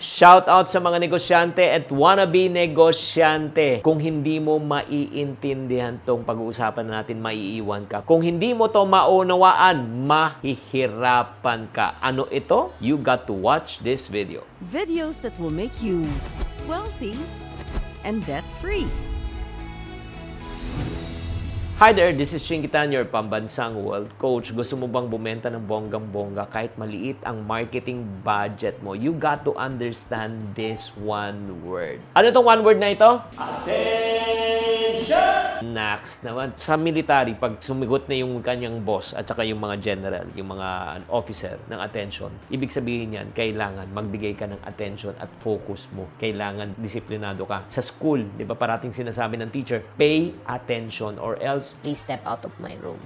Shout out sa mga negosyante at wannabe negosyante. Kung hindi mo maiintindihan tong pag-uusapan natin, maiiwan ka. Kung hindi mo to maunawaan, mahihirapan ka. Ano ito? You got to watch this video. Videos that will make you wealthy and debt-free. Hi there, this is Chinkitan, your pambansang wealth coach. Gusto mo bang bumenta ng bonggang-bongga kahit maliit ang marketing budget mo? You got to understand this one word. Ano itong one word na ito? Attention! Next naman. Sa military, pag sumigot na yung kanyang boss at saka yung mga general, yung mga officer ng attention, ibig sabihin yan, kailangan magbigay ka ng attention at focus mo. Kailangan disiplinado ka. Sa school, di ba parating sinasabi ng teacher, pay attention or else please step out of my room.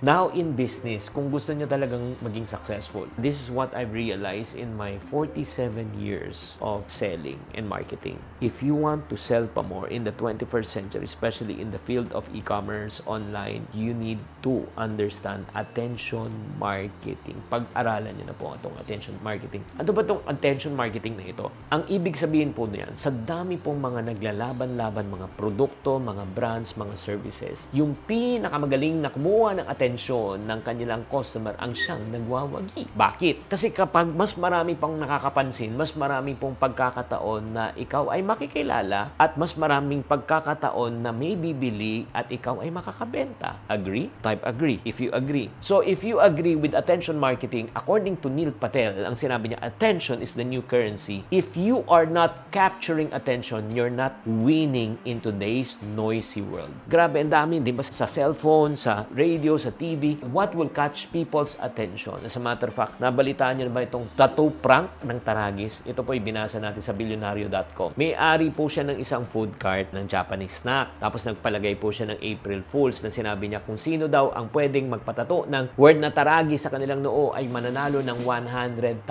Now, in business, kung gusto nyo talagang maging successful, this is what I've realized in my 47 years of selling and marketing. If you want to sell pa more in the 21st century, especially in the field of e-commerce, online, you need to understand attention marketing. Pag-aralan nyo na po itong attention marketing. Ano ba itong attention marketing na ito? Ang ibig sabihin po niyan, sa dami pong mga naglalaban-laban, mga produkto, mga brands, mga services, yung pinakamagaling na kumuha ng attention ng kanilang customer ang siyang nagwawagi. Bakit? Kasi kapag mas marami pang nakakapansin, mas marami pong pagkakataon na ikaw ay makikilala at mas maraming pagkakataon na may bibili at ikaw ay makakabenta. Agree? Type agree if you agree. So if you agree with attention marketing, according to Neil Patel, ang sinabi niya, attention is the new currency. If you are not capturing attention, you're not winning in today's noisy world. Grabe, ang dami, di ba? Sa cellphone, sa radio, sa TV, what will catch people's attention? As a matter of fact, nabalitaan niyo na ba itong tattoo prank ng Taragis? Ito po ibinasa natin sa bilyonaryo.com. May-ari po siya ng isang food cart ng Japanese snack. Tapos nagpalagay po siya ng April Fools na sinabi niya kung sino daw ang pwedeng magpatato ng word na Taragis sa kanilang noo ay mananalo ng 100,000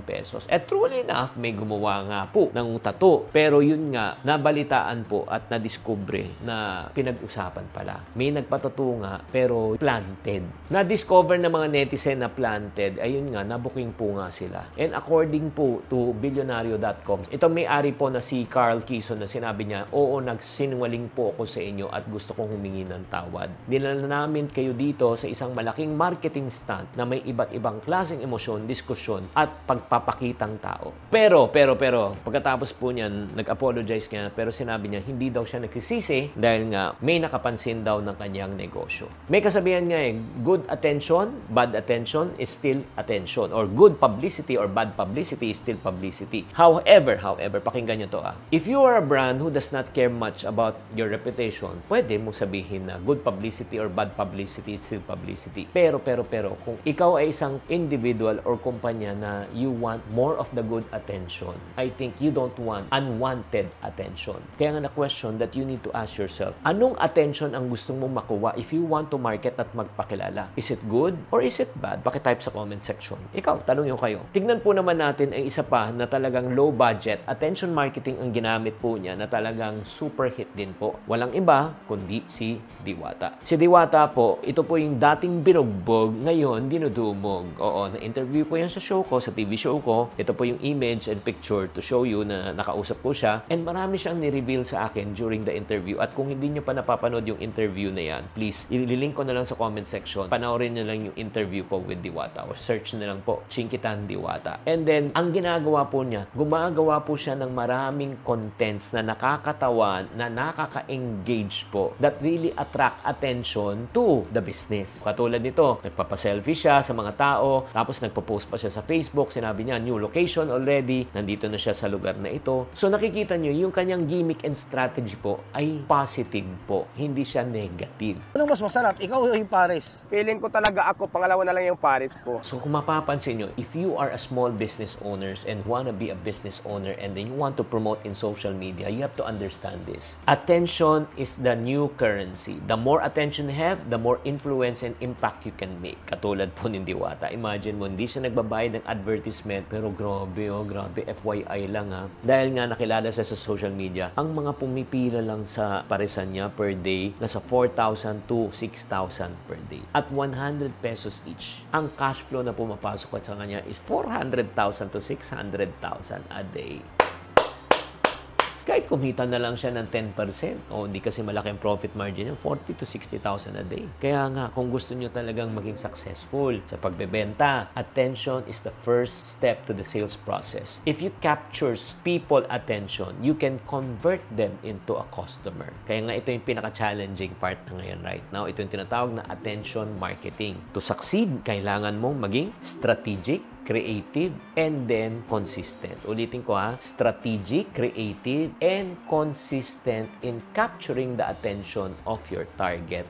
pesos. At truly enough, may gumawa nga po ng tattoo. Pero yun nga, nabalitaan po at nadiskubre na pinag-usapan pala. May nagpatato nga, pero planted. Na-discover ng mga netizen na planted, ayun nga, nabuking po nga sila. And according po to bilyonaryo.com, itong may-ari po na si Carl Quezon na sinabi niya, oo, nagsinungaling po ako sa inyo at gusto kong humingi ng tawad. Dinala namin kayo dito sa isang malaking marketing stunt na may iba't ibang klaseng emosyon, diskusyon at pagpapakitang tao. Pero, pagkatapos po niyan, nag-apologize niya, pero sinabi niya, hindi daw siya nagsisisi dahil nga may nakapansin daw ng kanyang negosyo. May kasabihan nga good attention, bad attention is still attention. Or good publicity or bad publicity is still publicity. However, pakinggan nyo to If you are a brand who does not care much about your reputation, pwede mo sabihin na good publicity or bad publicity is still publicity. Pero, kung ikaw ay isang individual or kumpanya na you want more of the good attention, I think you don't want unwanted attention. Kaya nga na question that you need to ask yourself, anong attention ang gusto mong makuha if you want to market at magpakilala? Is it good or is it bad? Pakitype sa comment section. Ikaw, tanong yung kayo. Tignan po naman natin ang isa pa na talagang low budget. Attention marketing ang ginamit po niya na talagang super hit din po. Walang iba kundi si Diwata. Si Diwata po, ito po yung dating binugbog, ngayon dinudumog. Oo, na-interview ko yan sa show ko, sa TV show ko. Ito po yung image and picture to show you na nakausap ko siya. And marami siyang ni-reveal sa akin during the interview. At kung hindi nyo pa napapanood yung interview na yan, please, ililink ko na lang sa comment section. Panoorin nyo lang yung interview ko with Diwata or search na lang po, Chinkitan Diwata. And then, ang ginagawa po niya, gumagawa po siya ng maraming contents na nakakatawan, na nakaka-engage po, that really attract attention to the business. Katulad nito, nagpapaselfie siya sa mga tao, tapos nagpo-post pa siya sa Facebook, sinabi niya, new location already, nandito na siya sa lugar na ito. So nakikita nyo, yung kanyang gimmick and strategy po ay positive po, hindi siya negative. Anong mas masarap? Ikaw o yung Paris? Feeling ko talaga ako, pangalawa na lang yung Paris ko. So kung mapapansin nyo, if you are a small business owners and wanna be a business owner and then you want to promote in social media, you have to understand this. Attention Attention is the new currency. The more attention you have, the more influence and impact you can make. Katulad po ni Diwata. Imagine mo, hindi siya nagbabayad ng advertisement, pero grabe, FYI lang ha. Dahil nga nakilala siya sa social media, ang mga pumipila lang sa parisan niya per day, nasa 4,000 to 6,000 per day. At 100 pesos each. Ang cash flow na pumapasok at sa kanya is 400,000 to 600,000 a day. Kahit kumita na lang siya ng 10%, o hindi kasi malaki ang profit margin niya, 40 to 60,000 a day. Kaya nga, kung gusto niyo talagang maging successful sa pagbebenta, attention is the first step to the sales process. If you captures people attention, you can convert them into a customer. Kaya nga, ito yung pinaka-challenging part na ngayon right now. Ito yung tinatawag na attention marketing. To succeed, kailangan mong maging strategic, creative, and then consistent. Ulitin ko ha, strategic, creative, and consistent in capturing the attention of your target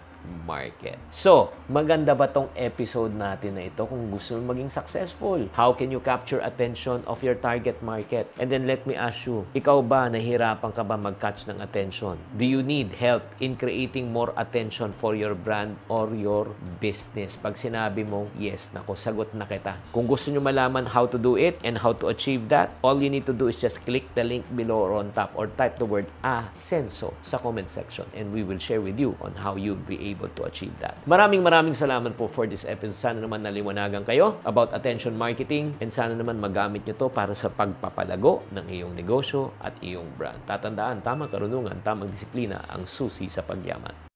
market. So, maganda ba tong episode natin na ito kung gusto mo maging successful? How can you capture attention of your target market? And then let me ask you, ikaw ba nahihirapan ka ba mag-catch ng attention? Do you need help in creating more attention for your brand or your business? Pag sinabi mo, yes, nako, sagot na kita. Kung gusto nyo malaman how to do it and how to achieve that, all you need to do is just click the link below or on top or type the word ASENSO sa comment section and we will share with you on how you'll be able to achieve that. Maraming salamat po for this episode. Sana naman naliwanagan kayo about attention marketing and sana naman magamit nyo to para sa pagpapalago ng iyong negosyo at iyong brand. Tatandaan, tamang karunungan, tamang disiplina ang susi sa pagyaman.